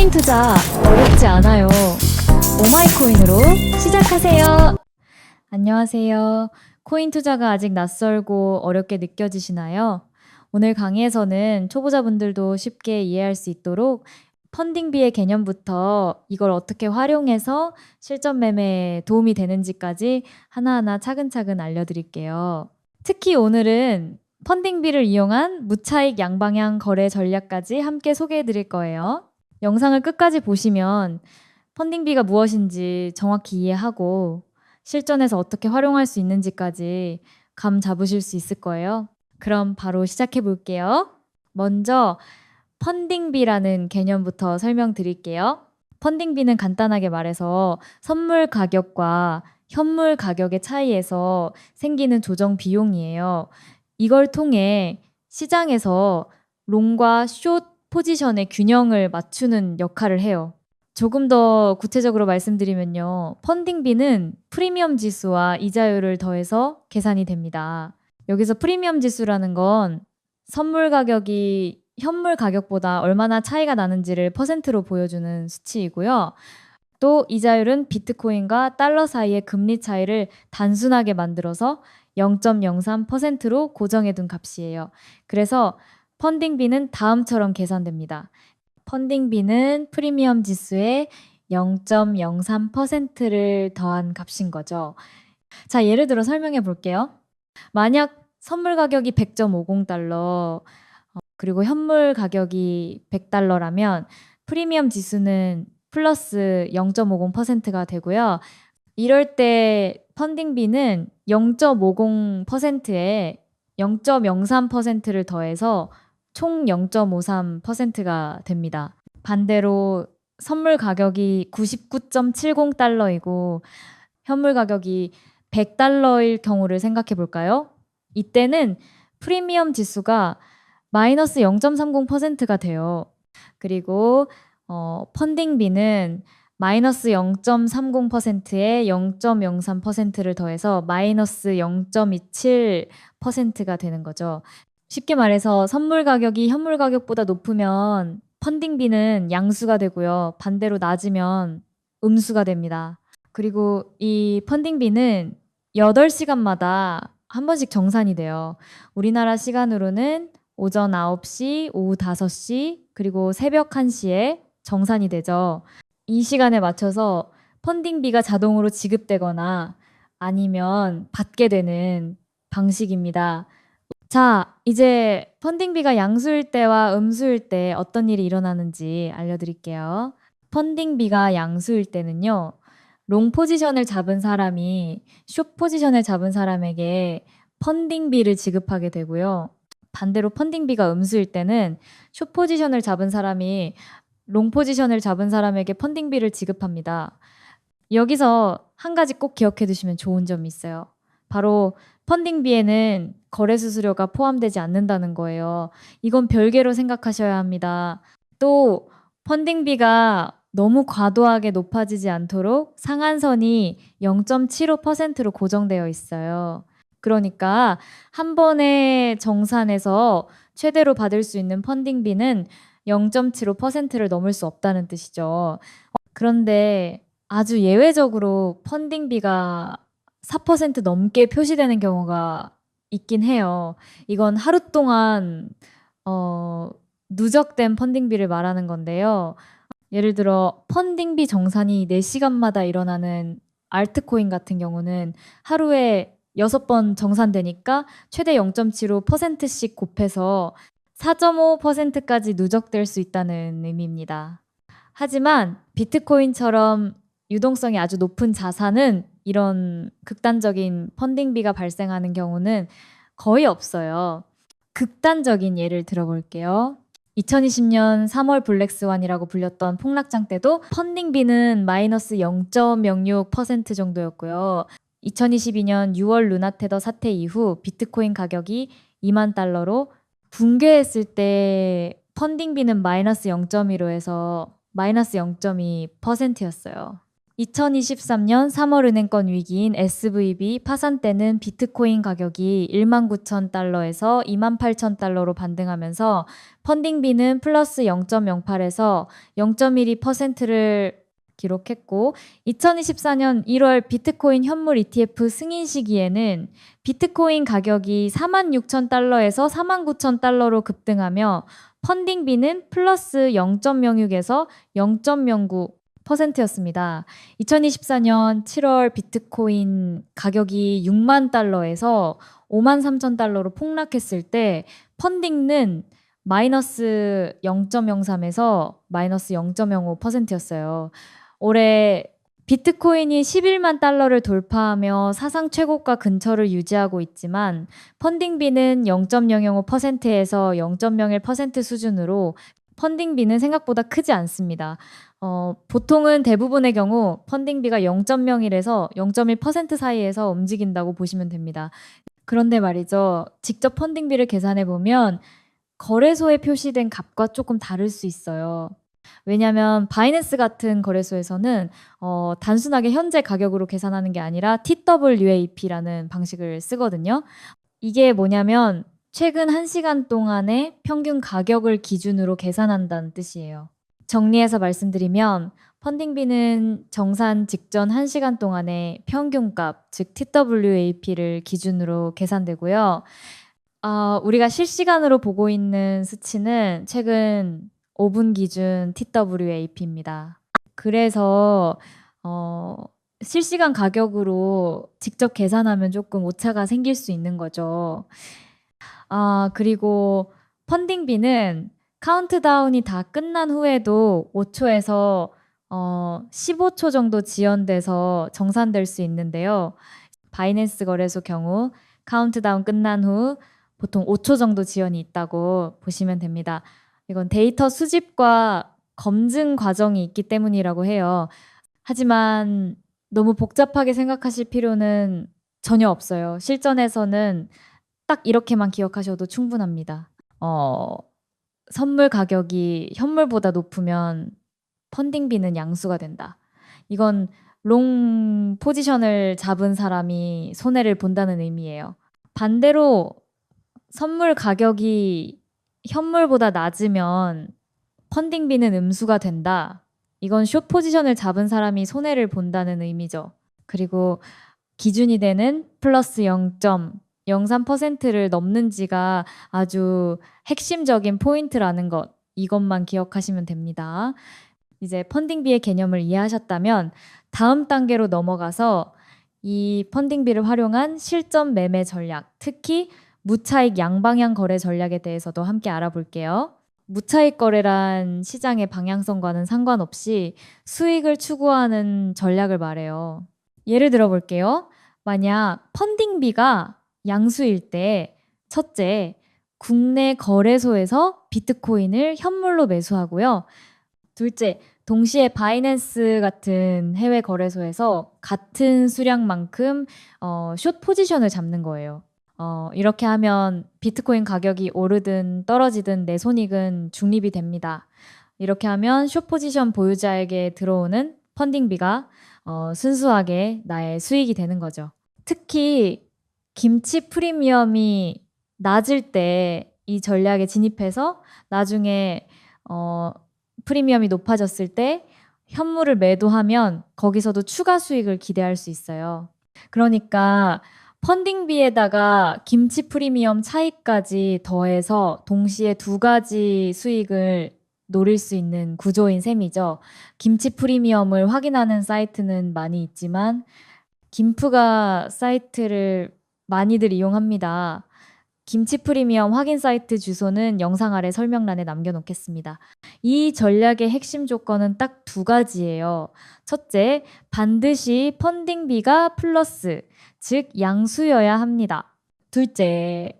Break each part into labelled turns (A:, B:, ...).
A: 코인 투자 어렵지 않아요. 오마이코인으로 시작하세요. 안녕하세요. 코인 투자가 아직 낯설고 어렵게 느껴지시나요? 오늘 강의에서는 초보자분들도 쉽게 이해할 수 있도록 펀딩비의 개념부터 이걸 어떻게 활용해서 실전 매매에 도움이 되는지까지 하나하나 차근차근 알려드릴게요. 특히 오늘은 펀딩비를 이용한 무차익 양방향 거래 전략까지 함께 소개해 드릴 거예요. 영상을 끝까지 보시면 펀딩비가 무엇인지 정확히 이해하고 실전에서 어떻게 활용할 수 있는지까지 감 잡으실 수 있을 거예요. 그럼 바로 시작해 볼게요. 먼저 펀딩비라는 개념부터 설명드릴게요. 펀딩비는 간단하게 말해서 선물 가격과 현물 가격의 차이에서 생기는 조정 비용이에요. 이걸 통해 시장에서 롱과 숏 포지션의 균형을 맞추는 역할을 해요. 조금 더 구체적으로 말씀드리면요. 펀딩비는 프리미엄 지수와 이자율을 더해서 계산이 됩니다. 여기서 프리미엄 지수라는 건 선물 가격이 현물 가격보다 얼마나 차이가 나는지를 퍼센트로 보여주는 수치이고요. 또 이자율은 비트코인과 달러 사이의 금리 차이를 단순하게 만들어서 0.03%로 고정해둔 값이에요. 그래서 펀딩비는 다음처럼 계산됩니다. 펀딩비는 프리미엄 지수의 0.03%를 더한 값인 거죠. 자, 예를 들어 설명해 볼게요. 만약 선물 가격이 100.50달러, 그리고 현물 가격이 100달러라면 프리미엄 지수는 플러스 0.50%가 되고요. 이럴 때 펀딩비는 0.50%에 0.03%를 더해서 총 0.53%가 됩니다. 반대로 선물 가격이 99.70달러이고 현물 가격이 100달러일 경우를 생각해 볼까요? 이때는 프리미엄 지수가 마이너스 0.30%가 돼요. 그리고 펀딩비는 마이너스 0.30%에 0.03%를 더해서 마이너스 0.27%가 되는 거죠. 쉽게 말해서 선물 가격이 현물 가격보다 높으면 펀딩비는 양수가 되고요. 반대로 낮으면 음수가 됩니다. 그리고 이 펀딩비는 8시간마다 한 번씩 정산이 돼요. 우리나라 시간으로는 오전 9시, 오후 5시, 그리고 새벽 1시에 정산이 되죠. 이 시간에 맞춰서 펀딩비가 자동으로 지급되거나 아니면 받게 되는 방식입니다. 자, 이제 펀딩비가 양수일 때와 음수일 때 어떤 일이 일어나는지 알려드릴게요. 펀딩비가 양수일 때는요, 롱 포지션을 잡은 사람이 숏 포지션을 잡은 사람에게 펀딩비를 지급하게 되고요. 반대로 펀딩비가 음수일 때는 숏 포지션을 잡은 사람이 롱 포지션을 잡은 사람에게 펀딩비를 지급합니다. 여기서 한 가지 꼭 기억해 두시면 좋은 점이 있어요. 바로 펀딩비에는 거래 수수료가 포함되지 않는다는 거예요. 이건 별개로 생각하셔야 합니다. 또 펀딩비가 너무 과도하게 높아지지 않도록 상한선이 0.75%로 고정되어 있어요. 그러니까 한 번에 정산해서 최대로 받을 수 있는 펀딩비는 0.75%를 넘을 수 없다는 뜻이죠. 그런데 아주 예외적으로 펀딩비가 4% 넘게 표시되는 경우가 있긴 해요. 이건 하루 동안 누적된 펀딩비를 말하는 건데요. 예를 들어 펀딩비 정산이 4시간마다 일어나는 알트코인 같은 경우는 하루에 6번 정산되니까 최대 0.75%씩 곱해서 4.5%까지 누적될 수 있다는 의미입니다. 하지만 비트코인처럼 유동성이 아주 높은 자산은 이런 극단적인 펀딩비가 발생하는 경우는 거의 없어요. 극단적인 예를 들어볼게요. 2020년 3월 블랙스완이라고 불렸던 폭락장 때도 펀딩비는 마이너스 0.06% 정도였고요. 2022년 6월 루나테더 사태 이후 비트코인 가격이 2만 달러로 붕괴했을 때 펀딩비는 마이너스 0.15에서 마이너스 0.2%였어요. 2023년 3월 은행권 위기인 SVB 파산 때는 비트코인 가격이 19,000달러에서 28,000달러로 반등하면서 펀딩비는 플러스 0.08에서 0.12%를 기록했고 2024년 1월 비트코인 현물 ETF 승인 시기에는 비트코인 가격이 46,000달러에서 49,000달러로 급등하며 펀딩비는 플러스 0.06에서 0.09%였습니다. 2024년 7월 비트코인 가격이 6만 달러에서 5만 3천 달러로 폭락했을 때 펀딩은 마이너스 0.03에서 마이너스 0.05%였어요. 올해 비트코인이 11만 달러를 돌파하며 사상 최고가 근처를 유지하고 있지만 펀딩비는 0.005%에서 0.01% 수준으로 펀딩비는 생각보다 크지 않습니다. 보통은 대부분의 경우 펀딩비가 0.01에서 0.1% 사이에서 움직인다고 보시면 됩니다. 그런데 말이죠. 직접 펀딩비를 계산해 보면 거래소에 표시된 값과 조금 다를 수 있어요. 왜냐하면 바이낸스 같은 거래소에서는 단순하게 현재 가격으로 계산하는 게 아니라 TWAP라는 방식을 쓰거든요. 이게 뭐냐면 최근 1시간 동안의 평균 가격을 기준으로 계산한다는 뜻이에요. 정리해서 말씀드리면 펀딩비는 정산 직전 1시간 동안의 평균값, 즉 TWAP를 기준으로 계산되고요. 우리가 실시간으로 보고 있는 수치는 최근 5분 기준 TWAP입니다. 그래서 실시간 가격으로 직접 계산하면 조금 오차가 생길 수 있는 거죠. 그리고 펀딩비는 카운트다운이 다 끝난 후에도 5초에서 15초 정도 지연돼서 정산될 수 있는데요. 바이낸스 거래소 경우 카운트다운 끝난 후 보통 5초 정도 지연이 있다고 보시면 됩니다. 이건 데이터 수집과 검증 과정이 있기 때문이라고 해요. 하지만 너무 복잡하게 생각하실 필요는 전혀 없어요. 실전에서는 딱 이렇게만 기억하셔도 충분합니다. 선물 가격이 현물보다 높으면 펀딩비는 양수가 된다. 이건 롱 포지션을 잡은 사람이 손해를 본다는 의미예요. 반대로 선물 가격이 현물보다 낮으면 펀딩비는 음수가 된다. 이건 숏 포지션을 잡은 사람이 손해를 본다는 의미죠. 그리고 기준이 되는 플러스 0.03%를 넘는지가 아주 핵심적인 포인트라는 것, 이것만 기억하시면 됩니다. 이제 펀딩비의 개념을 이해하셨다면 다음 단계로 넘어가서 이 펀딩비를 활용한 실전 매매 전략, 특히 무차익 양방향 거래 전략에 대해서도 함께 알아볼게요. 무차익 거래란 시장의 방향성과는 상관없이 수익을 추구하는 전략을 말해요. 예를 들어 볼게요. 만약 펀딩비가 양수일 때 첫째, 국내 거래소에서 비트코인을 현물로 매수하고요. 둘째, 동시에 바이낸스 같은 해외 거래소에서 같은 수량만큼 숏 포지션을 잡는 거예요. 이렇게 하면 비트코인 가격이 오르든 떨어지든 내 손익은 중립이 됩니다. 이렇게 하면 숏 포지션 보유자에게 들어오는 펀딩비가 순수하게 나의 수익이 되는 거죠. 특히 김치 프리미엄이 낮을 때 이 전략에 진입해서 나중에 프리미엄이 높아졌을 때 현물을 매도하면 거기서도 추가 수익을 기대할 수 있어요. 그러니까 펀딩비에다가 김치 프리미엄 차익까지 더해서 동시에 두 가지 수익을 노릴 수 있는 구조인 셈이죠. 김치 프리미엄을 확인하는 사이트는 많이 있지만 김프가 사이트를 많이들 이용합니다. 김치 프리미엄 확인 사이트 주소는 영상 아래 설명란에 남겨놓겠습니다. 이 전략의 핵심 조건은 딱 두 가지예요. 첫째, 반드시 펀딩비가 플러스, 즉 양수여야 합니다. 둘째,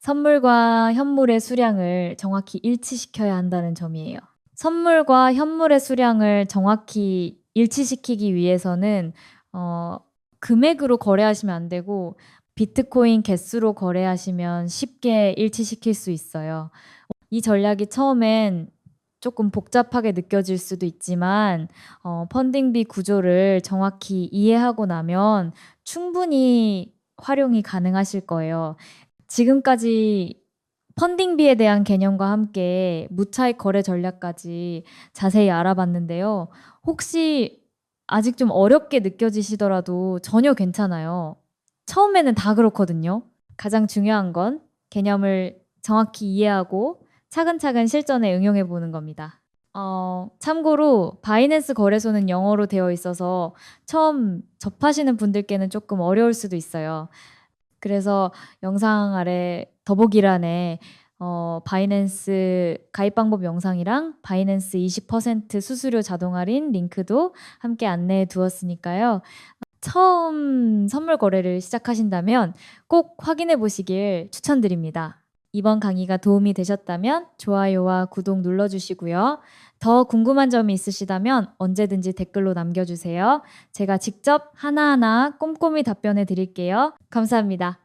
A: 선물과 현물의 수량을 정확히 일치시켜야 한다는 점이에요. 선물과 현물의 수량을 정확히 일치시키기 위해서는 금액으로 거래하시면 안 되고 비트코인 개수로 거래하시면 쉽게 일치시킬 수 있어요. 이 전략이 처음엔 조금 복잡하게 느껴질 수도 있지만 펀딩비 구조를 정확히 이해하고 나면 충분히 활용이 가능하실 거예요. 지금까지 펀딩비에 대한 개념과 함께 무차익 거래 전략까지 자세히 알아봤는데요. 혹시 아직 좀 어렵게 느껴지시더라도 전혀 괜찮아요. 처음에는 다 그렇거든요. 가장 중요한 건 개념을 정확히 이해하고 차근차근 실전에 응용해 보는 겁니다. 참고로 바이낸스 거래소는 영어로 되어 있어서 처음 접하시는 분들께는 조금 어려울 수도 있어요. 그래서 영상 아래 더보기란에 바이낸스 가입 방법 영상이랑 바이낸스 20% 수수료 자동 할인 링크도 함께 안내해 두었으니까요. 처음 선물 거래를 시작하신다면 꼭 확인해 보시길 추천드립니다. 이번 강의가 도움이 되셨다면 좋아요와 구독 눌러주시고요. 더 궁금한 점이 있으시다면 언제든지 댓글로 남겨주세요. 제가 직접 하나하나 꼼꼼히 답변해 드릴게요. 감사합니다.